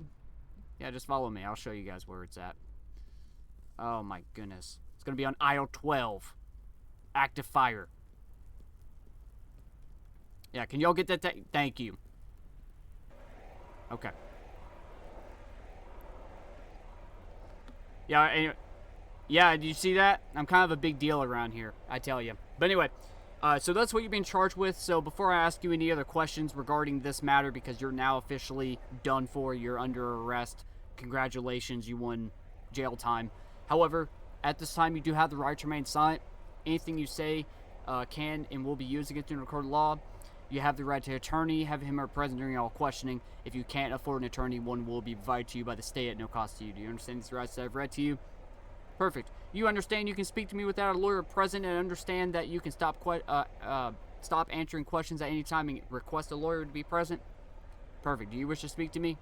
Yeah, just follow me. I'll show you guys where it's at. Oh my goodness. It's gonna be on aisle 12. Active fire. Yeah, can y'all get that? Thank you. Okay. Yeah, anyway. Yeah, did you see that? I'm kind of a big deal around here, I tell you. But anyway, so that's what you're being charged with. So before I ask you any other questions regarding this matter, because you're now officially done for, you're under arrest. Congratulations, you won jail time. However, at this time, you do have the right to remain silent. Anything you say can and will be used against you in a court of law. You have the right to an attorney, have him or present during all questioning. If you can't afford an attorney, one will be provided to you by the state at no cost to you. Do you understand these rights that I've read to you? Perfect. You understand you can speak to me without a lawyer present, and understand that you can stop answering questions at any time and request a lawyer to be present? Perfect. Do you wish to speak to me?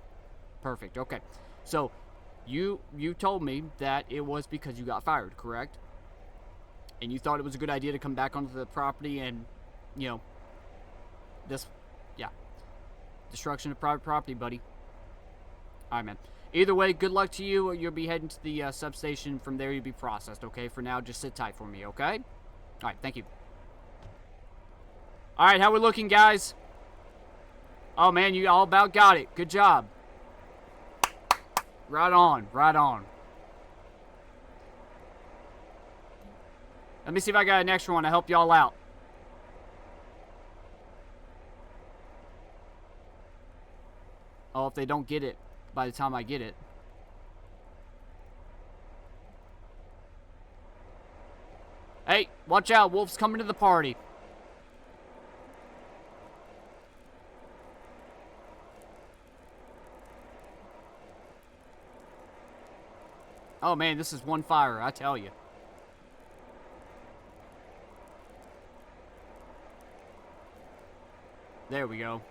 Perfect. Okay. So, you told me that it was because you got fired, correct? And you thought it was a good idea to come back onto the property and, you know, destruction of private property, buddy. All right, man. Either way, good luck to you. You'll be heading to the substation. From there, you'll be processed, okay? For now, just sit tight for me, okay? All right, thank you. All right, how we looking, guys? Oh, man, you all about got it. Good job. Right on, right on. Let me see if I got an extra one to help y'all out. Oh, if they don't get it by the time I get it. Hey, watch out. Wolf's coming to the party. Oh, man, this is one fire, I tell you. There we go.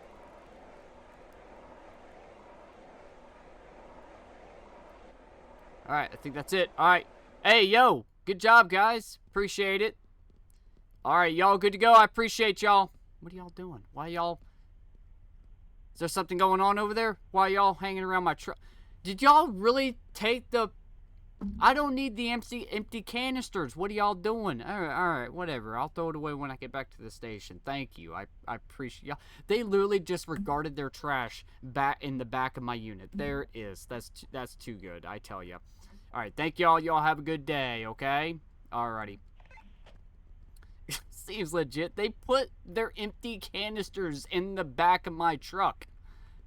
Alright, I think that's it. Alright. Hey, yo. Good job, guys. Appreciate it. Alright, y'all good to go? I appreciate y'all. What are y'all doing? Why y'all... Is there something going on over there? Why y'all hanging around my truck? Did y'all really take the... I don't need the empty canisters. What are y'all doing? Alright, whatever. I'll throw it away when I get back to the station. Thank you. I appreciate y'all. They literally disregarded their trash back in the back of my unit. There it is. That's too good, I tell you. Alright, thank y'all. Y'all have a good day, okay? Alrighty. Seems legit. They put their empty canisters in the back of my truck.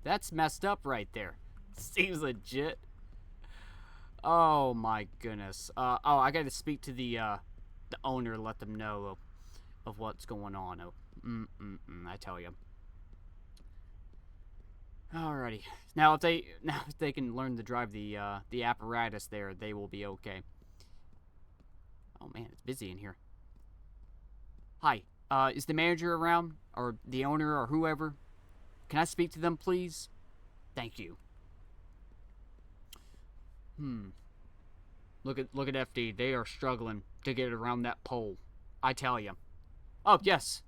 That's messed up right there. Seems legit. Oh my goodness. Oh, I gotta speak to the owner, let them know of what's going on. I tell you. Alrighty. Now if they can learn to drive the apparatus there, they will be okay. Oh man, it's busy in here. Hi. Is the manager around, or the owner, or whoever? Can I speak to them, please? Thank you. Look at FD. They are struggling to get around that pole. I tell you. Oh, yes.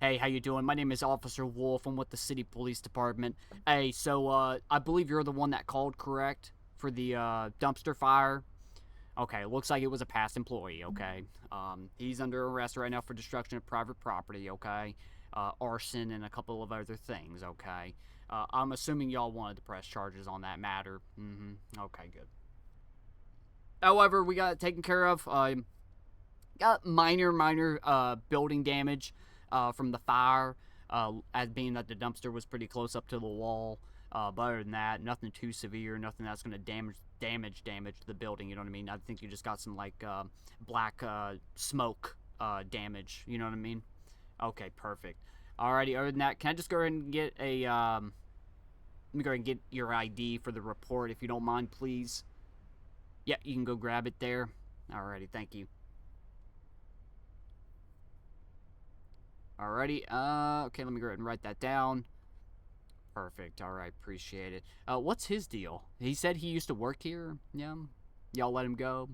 Hey, how you doing? My name is Officer Wolf. I'm with the City Police Department. Hey, so, I believe you're the one that called, correct? For the, dumpster fire? Okay, looks like it was a past employee, okay? He's under arrest right now for destruction of private property, okay? Arson and a couple of other things, okay? I'm assuming y'all wanted to press charges on that matter. Okay, good. However, we got it taken care of. Got minor building damage from the fire, as being that the dumpster was pretty close up to the wall. But other than that, nothing too severe, nothing that's going to damage the building, you know what I mean? I think you just got some, like, black smoke damage, you know what I mean? Okay, perfect. Alrighty, other than that, can I just go ahead and get a, let me go ahead and get your ID for the report, if you don't mind, please. Yeah, you can go grab it there. Alrighty, thank you. Alrighty, okay, let me go ahead and write that down. Perfect, alright, appreciate it. What's his deal? He said he used to work here, yeah? Y'all let him go?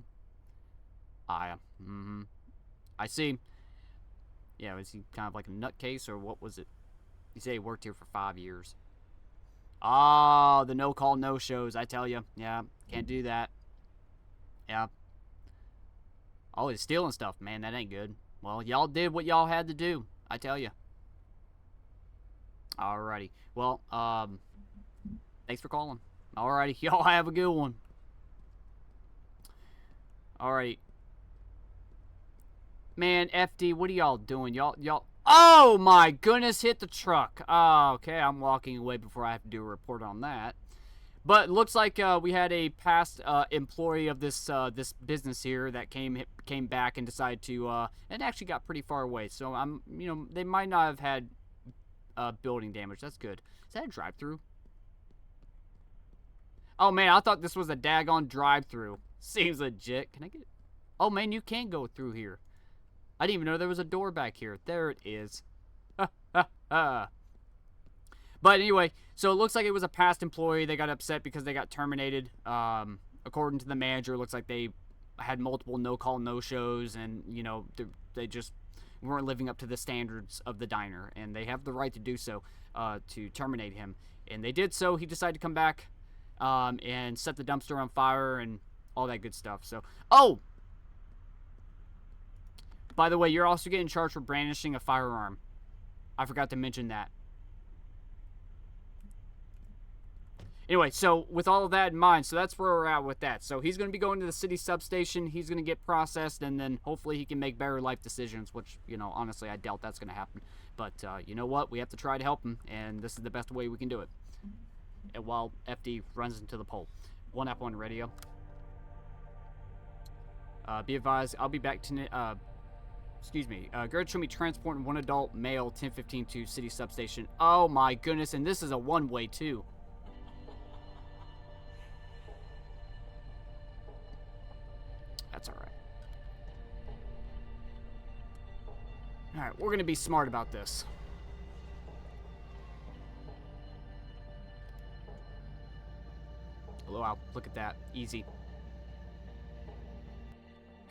I see. Yeah, was he kind of like a nutcase, or what was it? He said he worked here for 5 years. Oh, the no call, no shows, I tell you. Yeah, can't do that. Yeah. Oh, he's stealing stuff. Man, that ain't good. Well, y'all did what y'all had to do, I tell you. Alrighty. Well, thanks for calling. Alrighty, y'all have a good one. Alright. Man, FD, what are y'all doing? Y'all... Oh, my goodness, hit the truck. Okay, I'm walking away before I have to do a report on that. But it looks like we had a past employee of this this business here that came back and decided to... and actually got pretty far away. So, they might not have had building damage. That's good. Is that a drive-thru? Oh, man, I thought this was a daggone drive-thru. Seems legit. Can I get... Oh, man, you can go through here. I didn't even know there was a door back here. There it is. But anyway, so it looks like it was a past employee. They got upset because they got terminated. According to the manager, it looks like they had multiple no-call, no-shows, and, they just weren't living up to the standards of the diner. And they have the right to do so, to terminate him. And they did so. He decided to come back and set the dumpster on fire and all that good stuff. So, oh! By the way, you're also getting charged for brandishing a firearm. I forgot to mention that. Anyway, so with all of that in mind, so that's where we're at with that. So he's going to be going to the city substation. He's going to get processed, and then hopefully he can make better life decisions, which, honestly, I doubt that's going to happen. But you know what? We have to try to help him, and this is the best way we can do it. And while FD runs into the pole. 1F1 radio. Be advised, I'll be back to... Excuse me. Guard show me transporting one adult male 1015 to city substation. Oh my goodness, and this is a one-way too. That's alright. Alright, we're gonna be smart about this. Wow, look at that. Easy.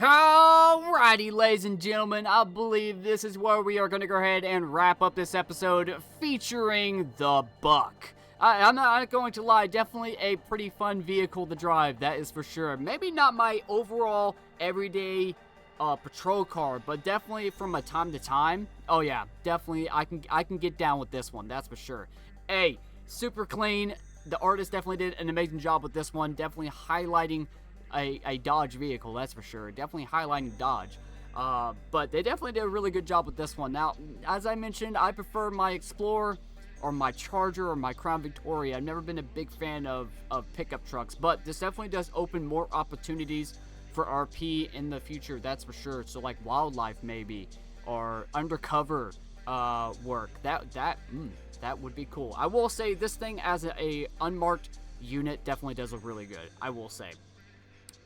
Alrighty, ladies and gentlemen, I believe this is where we are going to go ahead and wrap up this episode featuring the Buck. I'm not going to lie, definitely a pretty fun vehicle to drive, that is for sure. Maybe not my overall everyday patrol car, but definitely from a time to time. Oh yeah, definitely I can get down with this one, that's for sure. Hey, super clean. The artist definitely did an amazing job with this one, definitely highlighting a Dodge vehicle, that's for sure. Definitely highlighting Dodge. But they definitely did a really good job with this one. Now, as I mentioned, I prefer my Explorer or my Charger or my Crown Victoria. I've never been a big fan of pickup trucks, but this definitely does open more opportunities for RP in the future, that's for sure. So like wildlife maybe, or undercover work. That would be cool. I will say this thing as a unmarked unit definitely does look really good, I will say.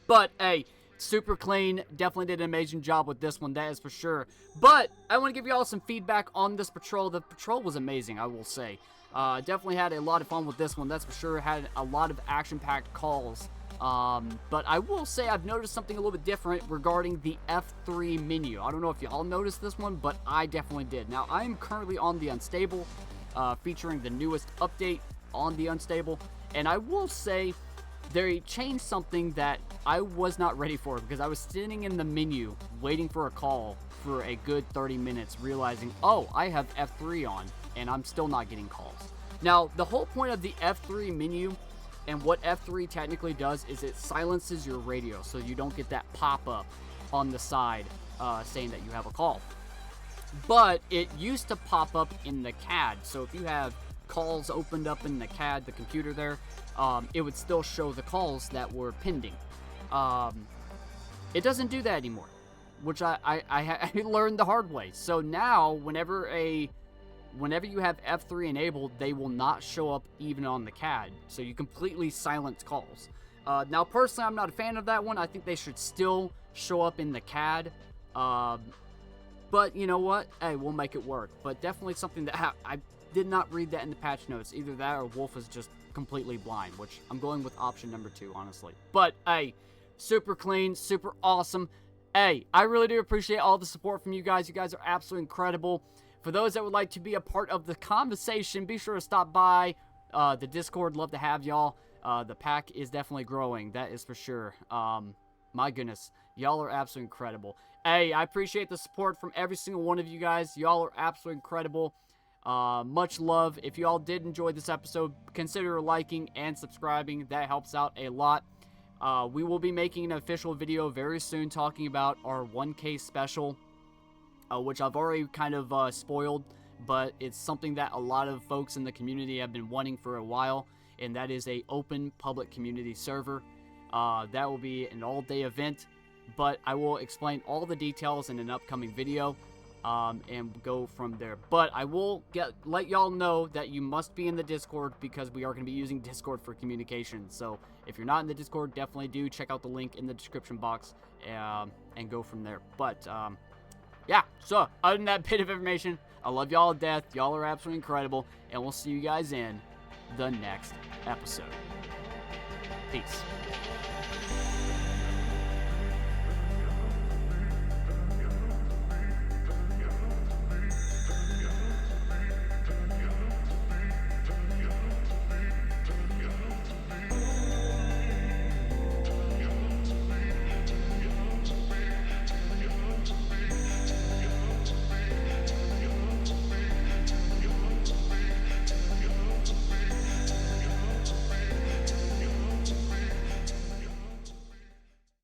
But, hey, super clean. Definitely did an amazing job with this one, that is for sure. But, I want to give you all some feedback on this patrol. The patrol was amazing, I will say. Definitely had a lot of fun with this one, that's for sure. Had a lot of action-packed calls. But I will say I've noticed something a little bit different regarding the F3 menu. I don't know if y'all noticed this one, but I definitely did. Now, I am currently on the Unstable, featuring the newest update on the Unstable. And I will say... they changed something that I was not ready for, because I was sitting in the menu waiting for a call for a good 30 minutes, realizing, oh, I have F3 on, and I'm still not getting calls. Now, the whole point of the F3 menu, and what F3 technically does, is it silences your radio, so you don't get that pop-up on the side saying that you have a call. But it used to pop up in the CAD, so if you have calls opened up in the CAD, the computer there, it would still show the calls that were pending. It doesn't do that anymore, which I learned the hard way. So now, whenever you have F3 enabled, they will not show up even on the CAD. So you completely silence calls. Now, personally, I'm not a fan of that one. I think they should still show up in the CAD. But you know what? Hey, we'll make it work. But definitely something that I did not read that in the patch notes. Either that or Wolf is just completely blind, which I'm going with option number 2, honestly. But hey, super clean, super awesome. Hey, I really do appreciate all the support from you guys. You guys are absolutely incredible. For those that would like to be a part of the conversation, be sure to stop by the Discord, love to have y'all. The pack is definitely growing, that is for sure. My goodness, y'all are absolutely incredible. Hey, I appreciate the support from every single one of you guys. Y'all are absolutely incredible. Much love. If y'all did enjoy this episode, consider liking and subscribing. That helps out a lot. We will be making an official video very soon talking about our 1K special, which I've already kind of spoiled, but it's something that a lot of folks in the community have been wanting for a while, and that is a open public community server. That will be an all-day event, but I will explain all the details in an upcoming video, and go from there. But I will let y'all know that you must be in the Discord, because we are going to be using Discord for communication. So if you're not in the Discord, definitely do check out the link in the description box, and go from there. But yeah, so other than that bit of information, I love y'all to death. Y'all are absolutely incredible, and we'll see you guys in the next episode. Peace.